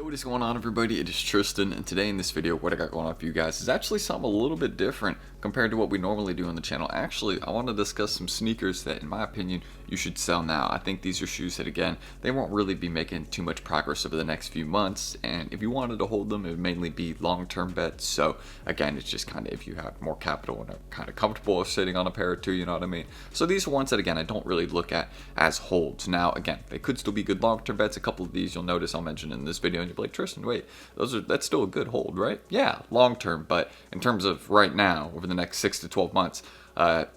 Yo, what is going on, everybody? It is Tristan, and today in this video, what I got going on for you guys is actually something a little bit different compared to what we normally do on the channel. Actually, I want to discuss some sneakers that, in my opinion, you should sell now. I think these are shoes that, again, they won't really be making too much progress over the next few months, and if you wanted to hold them, it would mainly be long-term bets. So, again, it's just kind of if you have more capital and are kind of comfortable sitting on a pair or two, you know what I mean? So these are ones that, again, I don't really look at as holds. Now, again, they could still be good long-term bets. A couple of these you'll notice I'll mention in this video, and you'll be like, Tristan, wait, that's still a good hold, right? Yeah, long-term, but in terms of right now, over the next 6 to 12 months,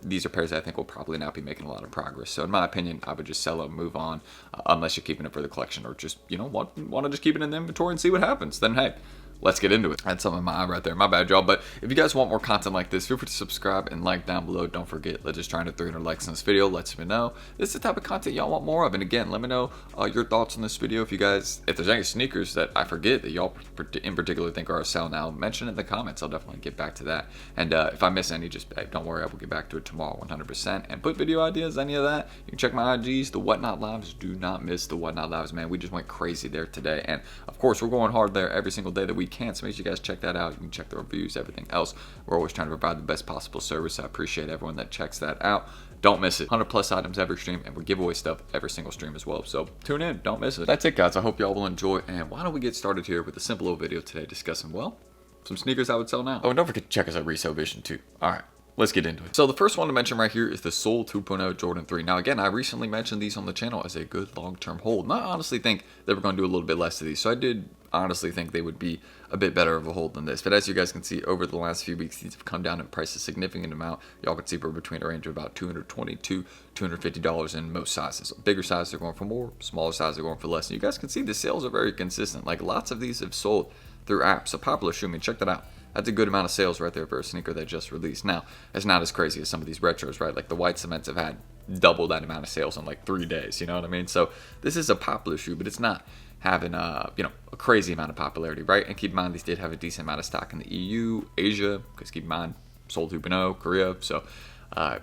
these are pairs that I think will probably not be making a lot of progress. So in my opinion, I would just sell them, move on, unless you're keeping it for the collection or just, you know, want to just keep it in the inventory and see what happens. Then, hey, let's get into it. I had something in my eye right there. My bad, y'all. But if you guys want more content like this, feel free to subscribe and like down below. Don't forget, let's just try to 300 likes on this video. Lets me know this is the type of content y'all want more of. And again, let me know your thoughts on this video. If there's any sneakers that I forget that y'all in particular think are a sell now, mention it in the comments. I'll definitely get back to that. And if I miss any, just don't worry, I will get back to it tomorrow 100%. And put video ideas, any of that, you can check my IGs, the Whatnot Lives. Do not miss the Whatnot Lives, man. We just went crazy there today. And of course, we're going hard there every single day that we can. So make sure you guys check that out. You can check the reviews, everything else. We're always trying to provide the best possible service. I appreciate everyone that checks that out. Don't miss it. 100 plus items every stream, and we give away stuff every single stream as well. So tune in, don't miss it. That's it, guys. I hope y'all will enjoy. And why don't we get started here with a simple little video today discussing, well, some sneakers I would sell now. Oh, and don't forget to check us at Resell Vision too. All right. Let's get into it. So the first one to mention right here is the Soul 2.0 Jordan 3. Now again, I recently mentioned these on the channel as a good long-term hold. And I honestly think they were going to do a little bit less of these. So I did honestly think they would be a bit better of a hold than this. But as you guys can see, over the last few weeks, these have come down in price a significant amount. Y'all can see we're between a range of about $220 to $250 in most sizes. Bigger sizes are going for more, smaller sizes are going for less. And you guys can see the sales are very consistent. Like lots of these have sold through apps. A popular shoe, I mean, check that out. That's a good amount of sales right there for a sneaker that just released. Now, it's not as crazy as some of these retros, right? Like the white cements have had double that amount of sales in like 3 days, you know what I mean? So this is a popular shoe, but it's not having a crazy amount of popularity, right? And keep in mind, these did have a decent amount of stock in the EU, Asia, because keep in mind, Seoul 2.0, Korea. So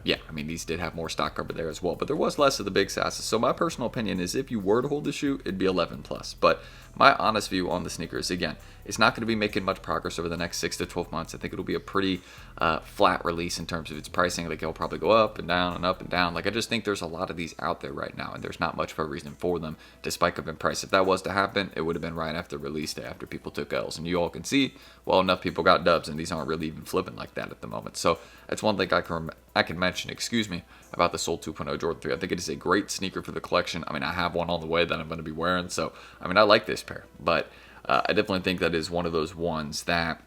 yeah, I mean, these did have more stock over there as well, but there was less of the big sizes. So my personal opinion is if you were to hold the shoe, it'd be 11 plus. But my honest view on the sneaker is, again, it's not going to be making much progress over the next 6 to 12 months. I think it'll be a pretty flat release in terms of its pricing. Like it'll probably go up and down and up and down. Like I just think there's a lot of these out there right now, and there's not much of a reason for them to spike up in price. If that was to happen, it would have been right after release day, after people took L's. And you all can see, well, enough people got dubs, and these aren't really even flipping like that at the moment. So that's one thing I can mention, about the Soul 2.0 Jordan 3. I think it is a great sneaker for the collection. I mean, I have one on the way that I'm going to be wearing, so I mean, I like this pair, but I definitely think that is one of those ones that,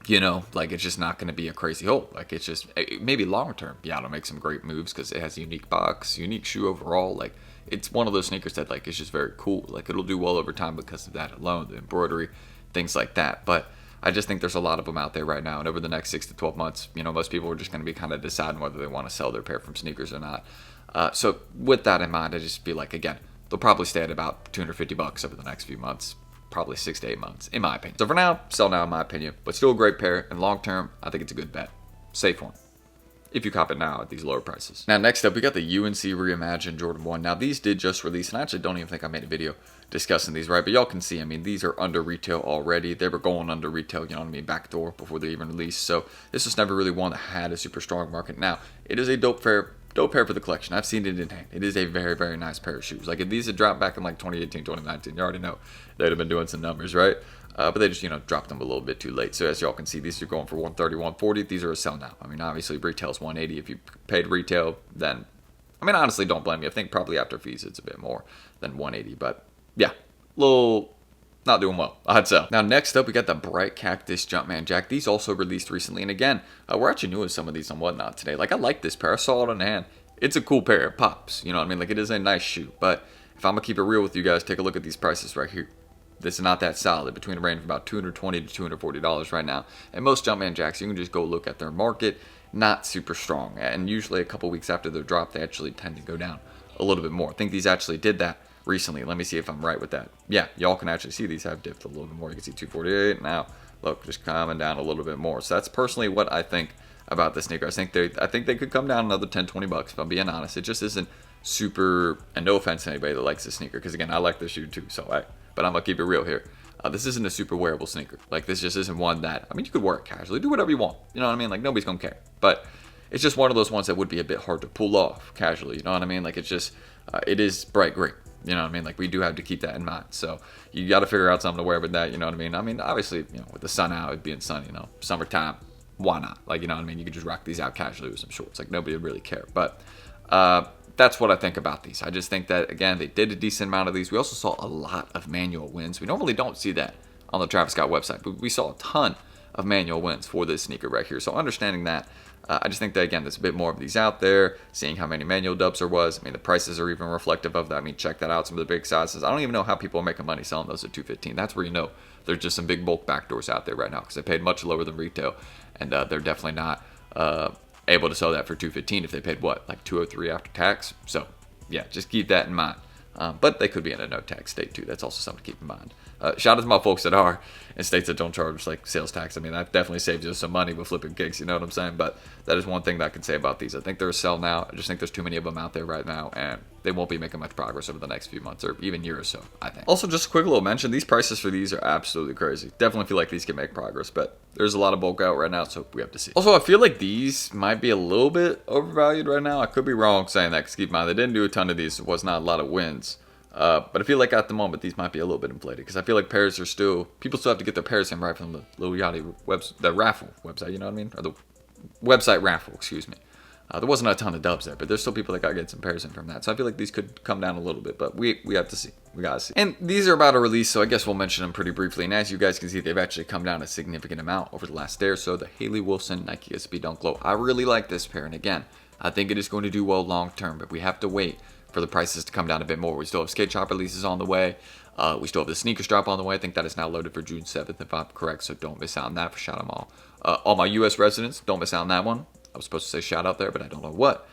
you know, like it's just not going to be a crazy hold. Like it's just maybe long term, yeah, it'll make some great moves because it has a unique box, unique shoe overall. Like it's one of those sneakers that like it's just very cool. Like it'll do well over time because of that alone, the embroidery, things like that. But I just think there's a lot of them out there right now, and over the next 6 to 12 months, you know, most people are just going to be kind of deciding whether they want to sell their pair from sneakers or not. So with that in mind, I just feel like, again, they'll probably stay at about $250 over the next few months, probably 6 to 8 months, in my opinion. So for now, sell now in my opinion, but still a great pair, and long term, I think it's a good bet. Safe one, if you cop it now at these lower prices. Now, next up, we got the UNC Reimagine Jordan 1. Now, these did just release, and I actually don't even think I made a video discussing these, right? But y'all can see, I mean, these are under retail already. They were going under retail, you know what I mean, backdoor before they even released. So this was never really one that had a super strong market. Now, it is a dope pair for the collection. I've seen it in hand. It is a very, very nice pair of shoes. Like if these had dropped back in like 2018, 2019, you already know they'd have been doing some numbers, right? But they just, you know, dropped them a little bit too late. So as y'all can see, these are going for $130, $140. These are a sell now. I mean, obviously retail's $180. If you paid retail, then, I mean, honestly, don't blame me. I think probably after fees, it's a bit more than $180. But yeah, little not doing well, I'd say. Now, next up, we got the bright Cactus Jumpman Jack. These also released recently. And again, we're actually doing some of these on Whatnot today. Like, I like this pair. I saw it on hand. It's a cool pair. It pops. You know what I mean? Like, it is a nice shoe. But if I'm going to keep it real with you guys, take a look at these prices right here. This is not that solid, between a range of about $220 to $240 right now. And most Jumpman Jacks, you can just go look at their market, not super strong. And usually a couple weeks after their drop, they actually tend to go down a little bit more. I think these actually did that recently. Let me see if I'm right with that. Yeah, y'all can actually see these have dipped a little bit more. You can see 248 now. Look, just coming down a little bit more. So that's personally what I think about this sneaker. I think they could come down another $10-20 if I'm being honest. It just isn't super, and no offense to anybody that likes this sneaker, because again, I like this shoe too. So but I'm gonna keep it real here. This isn't a super wearable sneaker. Like, this just isn't one that, I mean, you could wear it casually, do whatever you want. You know what I mean? Like, nobody's gonna care. But it's just one of those ones that would be a bit hard to pull off casually. You know what I mean? Like, it's just, it is bright green. You know what I mean? Like, we do have to keep that in mind. So you got to figure out something to wear with that. You know what I mean? I mean, obviously, you know, with the sun out, it being sunny, you know, summertime, why not? Like, you know what I mean? You could just rock these out casually with some shorts. Like, nobody would really care. But that's what I think about these. I just think that, again, they did a decent amount of these. We also saw a lot of manual wins. We normally don't see that on the Travis Scott website, but we saw a ton of manual wins for this sneaker right here. So understanding that, I just think that, again, there's a bit more of these out there, seeing how many manual dubs there was. I mean, the prices are even reflective of that. I mean, check that out, some of the big sizes. I don't even know how people are making money selling those at $215. That's where you know there's just some big bulk backdoors out there right now because they paid much lower than retail, and they're definitely not able to sell that for $215 if they paid, what, like $203 after tax? So, yeah, just keep that in mind. But they could be in a no-tax state, too. That's also something to keep in mind. Shout out to my folks that are in states that don't charge, like, sales tax. I mean, that definitely saves you some money with flipping gigs, you know what I'm saying? But that is one thing that I can say about these. I think they're a sell now. I just think there's too many of them out there right now, and they won't be making much progress over the next few months or even year or so, I think. Also, just a quick little mention, these prices for these are absolutely crazy. Definitely feel like these can make progress, but there's a lot of bulk out right now, so we have to see. Also, I feel like these might be a little bit overvalued right now. I could be wrong saying that, because keep in mind, they didn't do a ton of these. It was not a lot of wins. But I feel like at the moment these might be a little bit inflated because I feel like pairs are still, people still have to get their pairs in right from the Lil Yachty the raffle website, you know what I mean? Or the website raffle, excuse me. There wasn't a ton of dubs there, but there's still people that got to get some pairs in from that. So I feel like these could come down a little bit, but we have to see. We got to see. And these are about to release, so I guess we'll mention them pretty briefly. And as you guys can see, they've actually come down a significant amount over the last day or so. The Haley Wilson Nike SB Dunklow. I really like this pair, and again, I think it is going to do well long term, but we have to wait for the prices to come down a bit more. We still have skate shop releases on the way. We still have the sneakers drop on the way. I think that is now loaded for June 7th, if I'm correct, so don't miss out on that. For shout out all my U.S. residents, don't miss out on that one. I was supposed to say shout out there, but I don't know what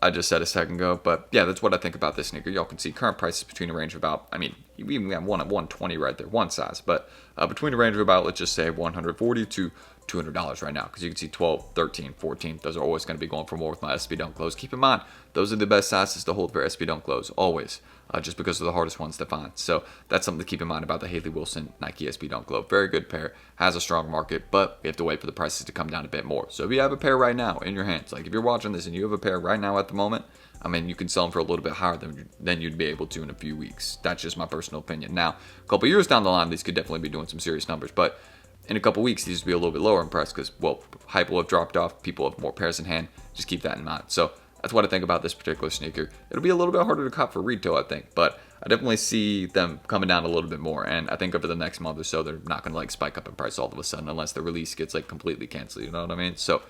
I just said a second ago. But yeah, that's what I think about this sneaker. Y'all can see current prices between a range of about, I mean, we even have one at 120 right there, one size, but between a range of about, let's just say $140 to $200 right now, because you can see 12, 13, 14. Those are always going to be going for more with my SB Dunklows. Keep in mind, those are the best sizes to hold for SB Dunklows, always, just because they're the hardest ones to find. So that's something to keep in mind about the Haley Wilson Nike SB Dunklow. Very good pair, has a strong market, but we have to wait for the prices to come down a bit more. So if you have a pair right now in your hands, like if you're watching this and you have a pair right now at the moment, I mean, you can sell them for a little bit higher than you'd be able to in a few weeks. That's just my personal opinion. Now, a couple years down the line, these could definitely be doing some serious numbers, but in a couple weeks, these will be a little bit lower in price because, well, hype will have dropped off. People have more pairs in hand. Just keep that in mind. So that's what I think about this particular sneaker. It'll be a little bit harder to cop for retail, I think, but I definitely see them coming down a little bit more. And I think over the next month or so, they're not going to like spike up in price all of a sudden unless the release gets like completely canceled. You know what I mean? So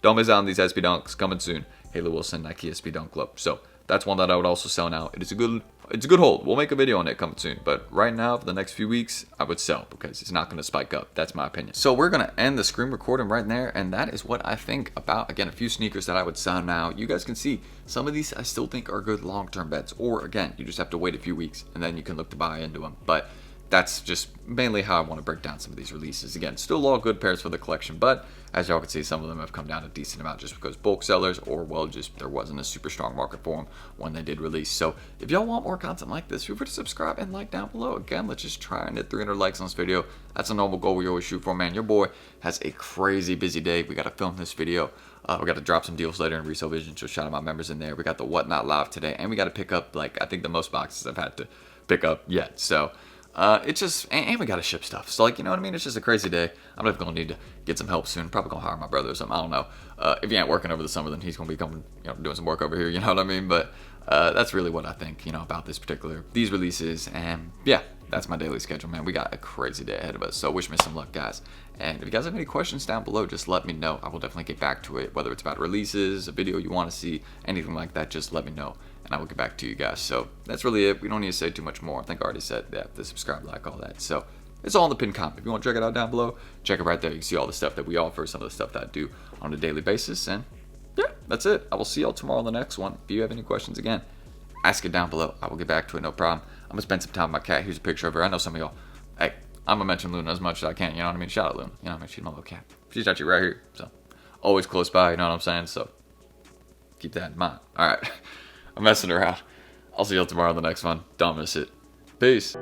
don't miss out on these SB Dunks coming soon. Haley Wilson Nike SB Dunk Club. So that's one that I would also sell now. It's a good hold. We'll make a video on it coming soon. But right now, for the next few weeks, I would sell because it's not going to spike up. That's my opinion. So we're going to end the screen recording right there. And that is what I think about, again, a few sneakers that I would sell now. You guys can see some of these I still think are good long-term bets. Or, again, you just have to wait a few weeks and then you can look to buy into them. But that's just mainly how I want to break down some of these releases. Again, still all good pairs for the collection, but as y'all can see, some of them have come down a decent amount just because bulk sellers, or well, just there wasn't a super strong market for them when they did release. So if y'all want more content like this, feel free to subscribe and like down below. Again, let's just try and hit 300 likes on this video. That's a normal goal we always shoot for, man. Your boy has a crazy busy day. We got to film this video. We got to drop some deals later in Resell Vision, so shout out my members in there. We got the Whatnot Live today, and we got to pick up, like, I think the most boxes I've had to pick up yet. So it's just, and we gotta ship stuff. So, like, you know what I mean? It's just a crazy day. I'm definitely gonna need to get some help soon. Probably gonna hire my brother or something. I don't know. If he ain't working over the summer, then he's gonna be coming, you know, doing some work over here. You know what I mean? But that's really what I think, you know, about these releases. And yeah, that's my daily schedule, man. We got a crazy day ahead of us. So wish me some luck, guys. And if you guys have any questions down below, just let me know. I will definitely get back to it. Whether it's about releases, a video you want to see, anything like that, just let me know. And I will get back to you guys. So that's really it. We don't need to say too much more. I think I already said that, the subscribe, like, all that. So it's all in the pinned comment. If you want to check it out down below, check it right there. You can see all the stuff that we offer, some of the stuff that I do on a daily basis. And yeah, that's it. I will see y'all tomorrow on the next one. If you have any questions, again, ask it down below. I will get back to it, no problem. I'm going to spend some time with my cat. Here's a picture of her. I know some of y'all, hey, I'm going to mention Luna as much as I can. You know what I mean? Shout out Luna. You know what I mean? She's my little cat. She's actually right here. So always close by. You know what I'm saying? So keep that in mind. All right. I'm messing around. I'll see y'all tomorrow on the next one. Don't miss it. Peace.